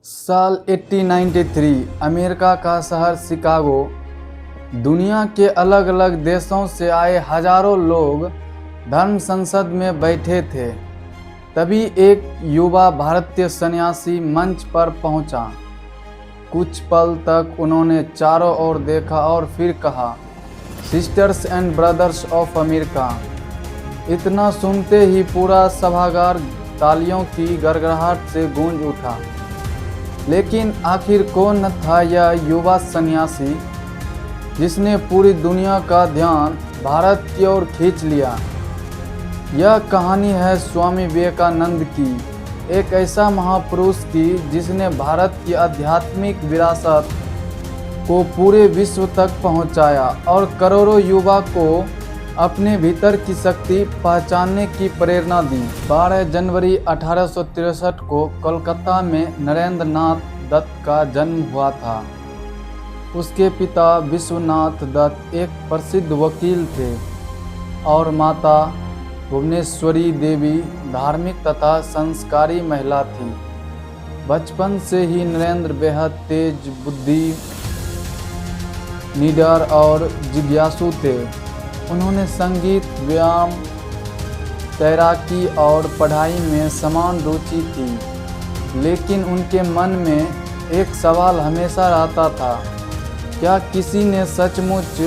साल 1893 अमेरिका का शहर शिकागो। दुनिया के अलग अलग देशों से आए हजारों लोग धर्म संसद में बैठे थे। तभी एक युवा भारतीय सन्यासी मंच पर पहुंचा। कुछ पल तक उन्होंने चारों ओर देखा और फिर कहा, sisters and brothers of America. इतना सुनते ही पूरा सभागार तालियों की गड़गड़ाहट से गूंज उठा। लेकिन आखिर कौन था यह युवा सन्यासी जिसने पूरी दुनिया का ध्यान भारत की ओर खींच लिया? यह कहानी है स्वामी विवेकानंद की, एक ऐसा महापुरुष की जिसने भारत की आध्यात्मिक विरासत को पूरे विश्व तक पहुंचाया और करोड़ों युवा को अपने भीतर की शक्ति पहचानने की प्रेरणा दी। 12 जनवरी 1863 को कोलकाता में नरेंद्र नाथ दत्त का जन्म हुआ था। उसके पिता विश्वनाथ दत्त एक प्रसिद्ध वकील थे और माता भुवनेश्वरी देवी धार्मिक तथा संस्कारी महिला थी। बचपन से ही नरेंद्र बेहद तेज बुद्धि, निडर और जिज्ञासु थे। उन्होंने संगीत, व्यायाम, तैराकी और पढ़ाई में समान रुचि थी। लेकिन उनके मन में एक सवाल हमेशा रहता था, क्या किसी ने सचमुच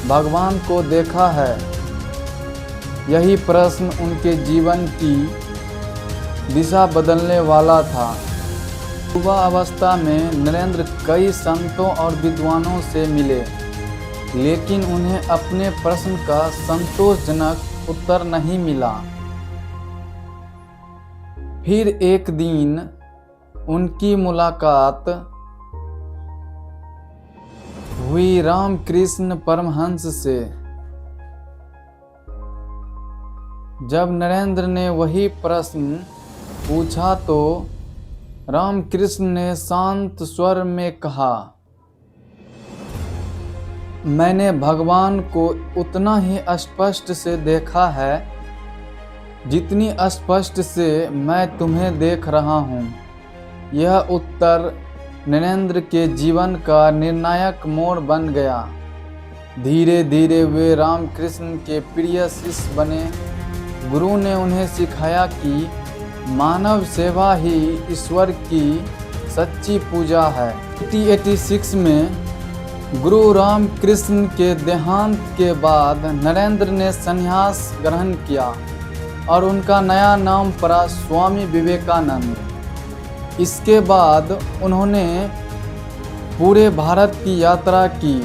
भगवान को देखा है? यही प्रश्न उनके जीवन की दिशा बदलने वाला था। युवा अवस्था में नरेंद्र कई संतों और विद्वानों से मिले, लेकिन उन्हें अपने प्रश्न का संतोषजनक उत्तर नहीं मिला। फिर एक दिन उनकी मुलाकात हुई रामकृष्ण परमहंस से। जब नरेंद्र ने वही प्रश्न पूछा तो रामकृष्ण ने शांत स्वर में कहा, मैंने भगवान को उतना ही स्पष्ट से देखा है जितनी स्पष्ट से मैं तुम्हें देख रहा हूँ। यह उत्तर नरेंद्र के जीवन का निर्णायक मोड़ बन गया। धीरे धीरे वे रामकृष्ण के प्रिय शिष्य बने। गुरु ने उन्हें सिखाया कि मानव सेवा ही ईश्वर की सच्ची पूजा है। 1886 में गुरु रामकृष्ण के देहांत के बाद नरेंद्र ने संन्यास ग्रहण किया और उनका नया नाम पड़ा स्वामी विवेकानंद। इसके बाद उन्होंने पूरे भारत की यात्रा की।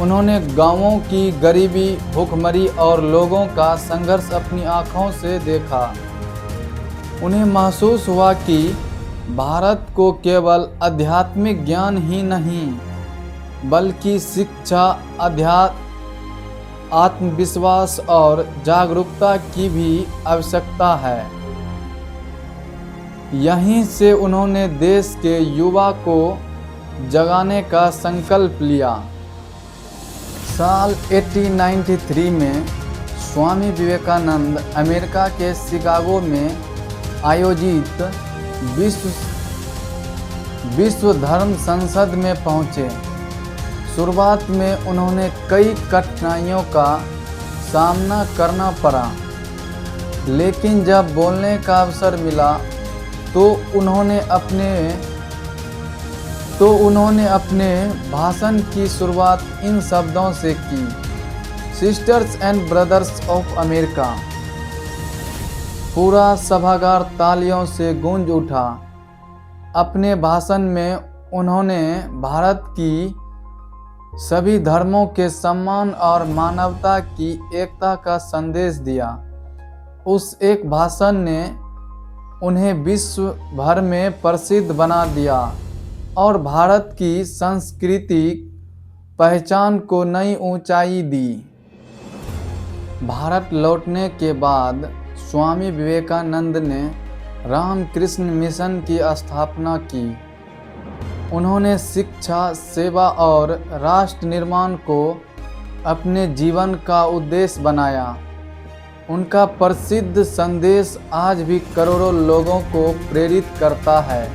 उन्होंने गांवों की गरीबी, भूखमरी और लोगों का संघर्ष अपनी आँखों से देखा। उन्हें महसूस हुआ कि भारत को केवल आध्यात्मिक ज्ञान ही नहीं बल्कि शिक्षा, आत्मविश्वास और जागरूकता की भी आवश्यकता है। यहीं से उन्होंने देश के युवा को जगाने का संकल्प लिया। साल 1893 में स्वामी विवेकानंद अमेरिका के शिकागो में आयोजित विश्व धर्म संसद में पहुँचे। शुरुआत में उन्होंने कई कठिनाइयों का सामना करना पड़ा, लेकिन जब बोलने का अवसर मिला तो उन्होंने अपने भाषण की शुरुआत इन शब्दों से की, sisters and brothers of America. पूरा सभागार तालियों से गूंज उठा। अपने भाषण में उन्होंने भारत की सभी धर्मों के सम्मान और मानवता की एकता का संदेश दिया। उस एक भाषण ने उन्हें विश्व भर में प्रसिद्ध बना दिया और भारत की सांस्कृतिक पहचान को नई ऊंचाई दी। भारत लौटने के बाद स्वामी विवेकानंद ने रामकृष्ण मिशन की स्थापना की। उन्होंने शिक्षा, सेवा और राष्ट्र निर्माण को अपने जीवन का उद्देश्य बनाया। उनका प्रसिद्ध संदेश आज भी करोड़ों लोगों को प्रेरित करता है।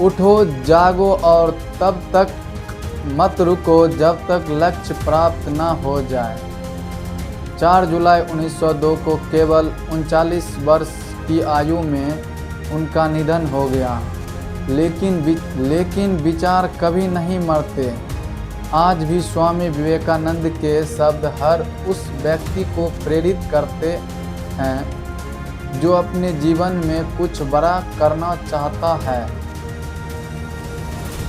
उठो, जागो और तब तक मत रुको जब तक लक्ष्य प्राप्त न हो जाए। 4 जुलाई 1902 को केवल 39 वर्ष की आयु में उनका निधन हो गया। लेकिन विचार कभी नहीं मरते। आज भी स्वामी विवेकानंद के शब्द हर उस व्यक्ति को प्रेरित करते हैं जो अपने जीवन में कुछ बड़ा करना चाहता है।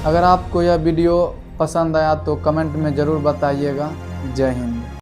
अगर आपको यह वीडियो पसंद आया तो कमेंट में ज़रूर बताइएगा। जय हिंद।